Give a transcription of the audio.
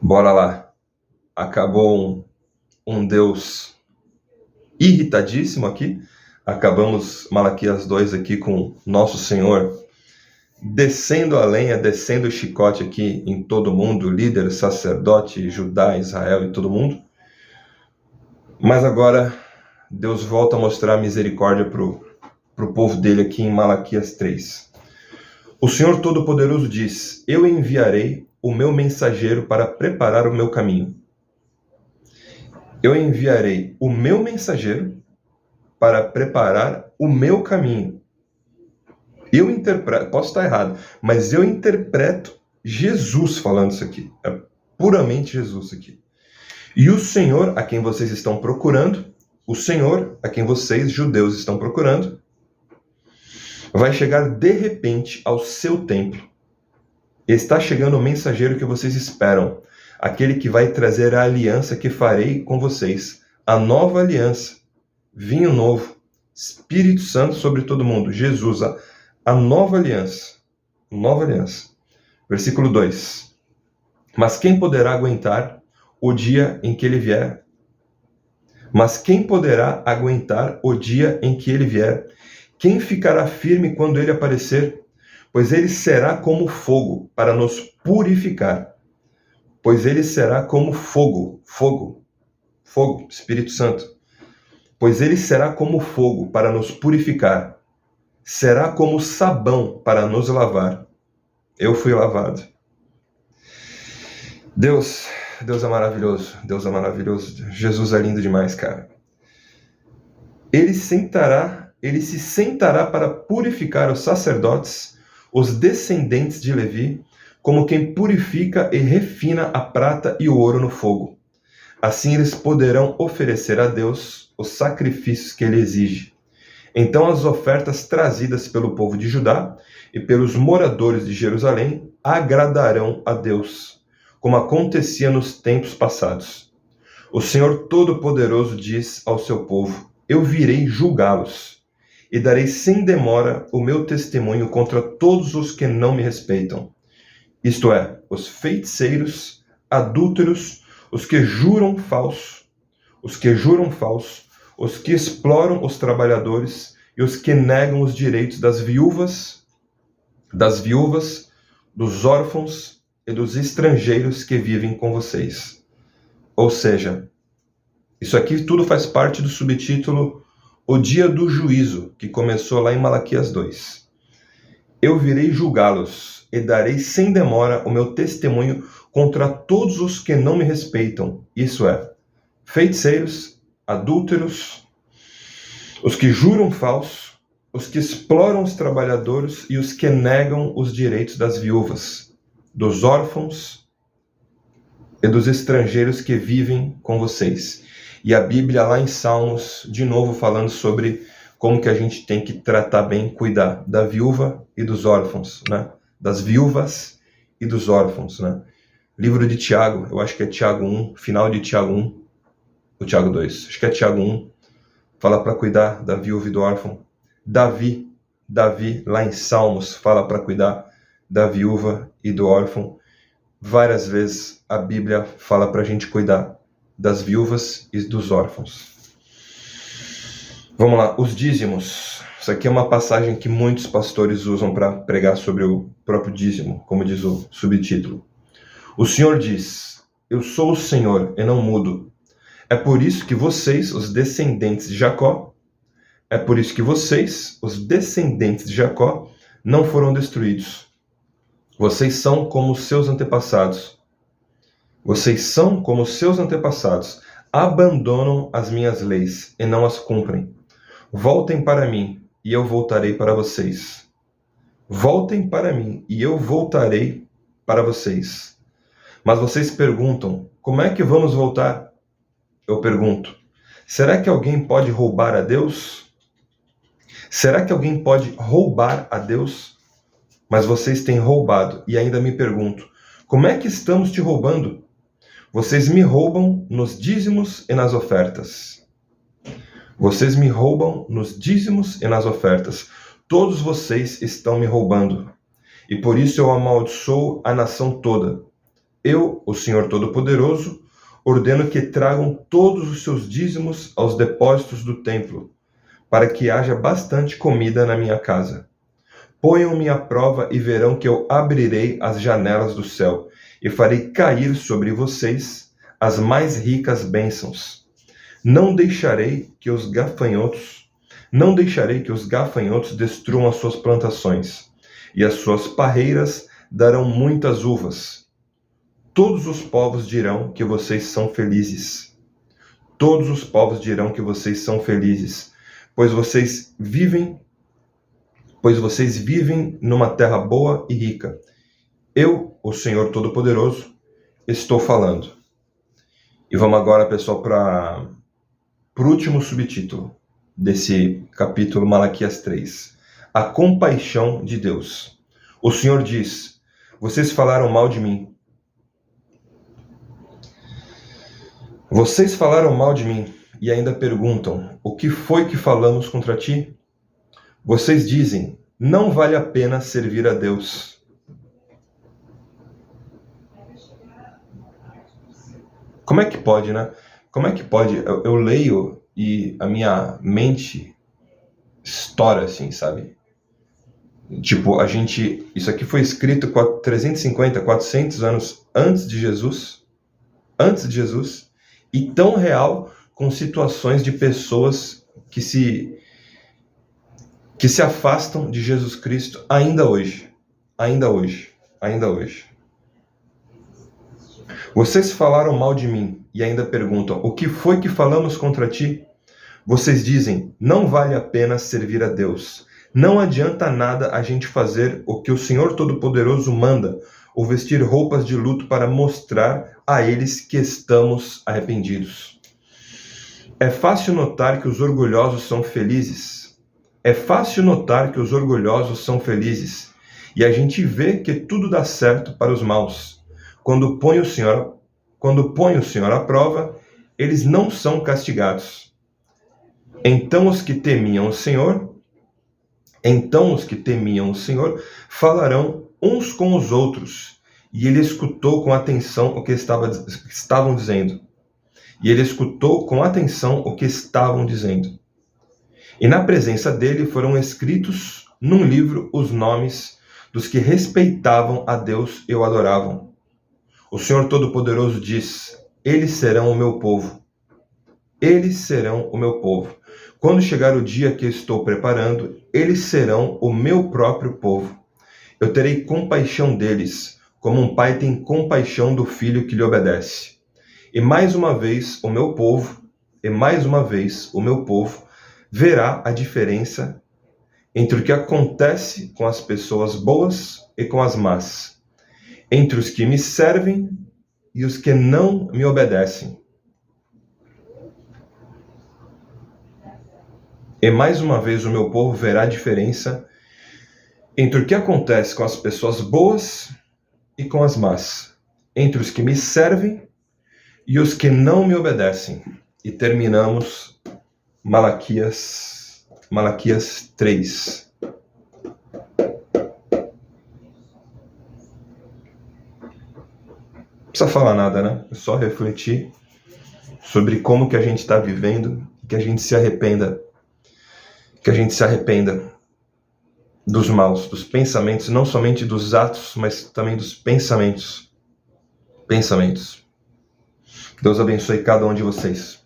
Bora lá. Acabou um Deus irritadíssimo aqui. Acabamos Malaquias 2 aqui com Nosso Senhor descendo a lenha, descendo o chicote aqui em todo mundo, líder, sacerdote, Judá, Israel e todo mundo. Mas agora Deus volta a mostrar misericórdia para o povo dele aqui em Malaquias 3. O Senhor Todo-Poderoso diz: Eu enviarei o meu mensageiro para preparar o meu caminho. Eu enviarei o meu mensageiro para preparar o meu caminho. Eu interpreto, posso estar errado, mas eu interpreto Jesus falando isso aqui. É puramente Jesus aqui. E o Senhor a quem vocês estão procurando, o Senhor a quem vocês, judeus, estão procurando, vai chegar de repente ao seu templo. Está chegando o mensageiro que vocês esperam, aquele que vai trazer a aliança que farei com vocês, a nova aliança, vinho novo, Espírito Santo sobre todo mundo, Jesus, a nova aliança, nova aliança. Versículo 2. Mas quem poderá aguentar o dia em que ele vier? Mas quem poderá aguentar o dia em que ele vier? Quem ficará firme quando ele aparecer? Pois ele será como fogo para nos purificar. Pois ele será como fogo, Espírito Santo. Pois ele será como fogo para nos purificar. Será como sabão para nos lavar. Eu fui lavado. Deus é maravilhoso. Deus é maravilhoso. Jesus é lindo demais, cara. Ele se sentará para purificar os sacerdotes, os descendentes de Levi, como quem purifica e refina a prata e o ouro no fogo. Assim eles poderão oferecer a Deus os sacrifícios que ele exige. Então as ofertas trazidas pelo povo de Judá e pelos moradores de Jerusalém agradarão a Deus, como acontecia nos tempos passados. O Senhor Todo-Poderoso diz ao seu povo: Eu virei julgá-los, e darei sem demora o meu testemunho contra todos os que não me respeitam. Isto é, os feiticeiros, adúlteros, os que juram falso, os que exploram os trabalhadores e os que negam os direitos das viúvas, dos órfãos e dos estrangeiros que vivem com vocês. Ou seja, isso aqui tudo faz parte do subtítulo O Dia do Juízo, que começou lá em Malaquias 2. Eu virei julgá-los e darei sem demora o meu testemunho contra todos os que não me respeitam, isso é, feiticeiros, adúlteros, os que juram falso, os que exploram os trabalhadores e os que negam os direitos das viúvas, dos órfãos e dos estrangeiros que vivem com vocês. E a Bíblia lá em Salmos, de novo falando sobre como que a gente tem que tratar bem, cuidar da viúva e dos órfãos, né? Das viúvas e dos órfãos, né? Livro de Tiago, eu acho que é Tiago 1, final de Tiago 1, ou Tiago 2, acho que é Tiago 1, fala para cuidar da viúva e do órfão. Davi, lá em Salmos, fala para cuidar da viúva e do órfão. Várias vezes a Bíblia fala para a gente cuidar das viúvas e dos órfãos. Vamos lá, os dízimos. Isso aqui é uma passagem que muitos pastores usam para pregar sobre o próprio dízimo, como diz o subtítulo. O Senhor diz: Eu sou o Senhor e não mudo. É por isso que vocês, os descendentes de Jacó, não foram destruídos. Vocês são como seus antepassados. Abandonam as minhas leis e não as cumprem. Voltem para mim e eu voltarei para vocês. Mas vocês perguntam: como é que vamos voltar? Eu pergunto: será que alguém pode roubar a Deus? Mas vocês têm roubado, e ainda me pergunto: como é que estamos te roubando? Vocês me roubam nos dízimos e nas ofertas. Todos vocês estão me roubando. E por isso eu amaldiçoo a nação toda. Eu, o Senhor Todo-Poderoso, ordeno que tragam todos os seus dízimos aos depósitos do templo, para que haja bastante comida na minha casa. Ponham-me à prova e verão que eu abrirei as janelas do céu e farei cair sobre vocês as mais ricas bênçãos. Não deixarei que os gafanhotos destruam as suas plantações, e as suas parreiras darão muitas uvas. Todos os povos dirão que vocês são felizes. Todos os povos dirão que vocês são felizes, pois vocês vivem numa terra boa e rica. Eu, o Senhor Todo-Poderoso, estou falando. E vamos agora, pessoal, para o último subtítulo desse capítulo, Malaquias 3. A compaixão de Deus. O Senhor diz: vocês falaram mal de mim. Vocês falaram mal de mim e ainda perguntam: o que foi que falamos contra ti? Vocês dizem: não vale a pena servir a Deus. Como é que pode, né? Como é que pode? Eu leio e a minha mente estoura, assim, sabe? Tipo, isso aqui foi escrito 350, 400 anos antes de Jesus, e tão real, com situações de pessoas que se afastam de Jesus Cristo ainda hoje. Vocês falaram mal de mim e ainda perguntam: o que foi que falamos contra ti? Vocês dizem: não vale a pena servir a Deus. Não adianta nada a gente fazer o que o Senhor Todo-Poderoso manda, ou vestir roupas de luto para mostrar a eles que estamos arrependidos. É fácil notar que os orgulhosos são felizes. E a gente vê que tudo dá certo para os maus. Quando põe o Senhor à prova, eles não são castigados. Então os que temiam o Senhor falarão uns com os outros, e ele escutou com atenção o que estavam dizendo. E na presença dele foram escritos num livro os nomes dos que respeitavam a Deus e o adoravam. O Senhor Todo-Poderoso diz: eles serão o meu povo. Quando chegar o dia que estou preparando, eles serão o meu próprio povo. Eu terei compaixão deles, como um pai tem compaixão do filho que lhe obedece. E mais uma vez o meu povo verá a diferença entre o que acontece com as pessoas boas e com as más, entre os que me servem e os que não me obedecem. E mais uma vez o meu povo verá a diferença entre o que acontece com as pessoas boas e com as más, entre os que me servem e os que não me obedecem. E terminamos Malaquias 3. Não precisa falar nada, né? É só refletir sobre como que a gente está vivendo, que a gente se arrependa dos maus, dos pensamentos, não somente dos atos, mas também dos pensamentos. Deus abençoe cada um de vocês.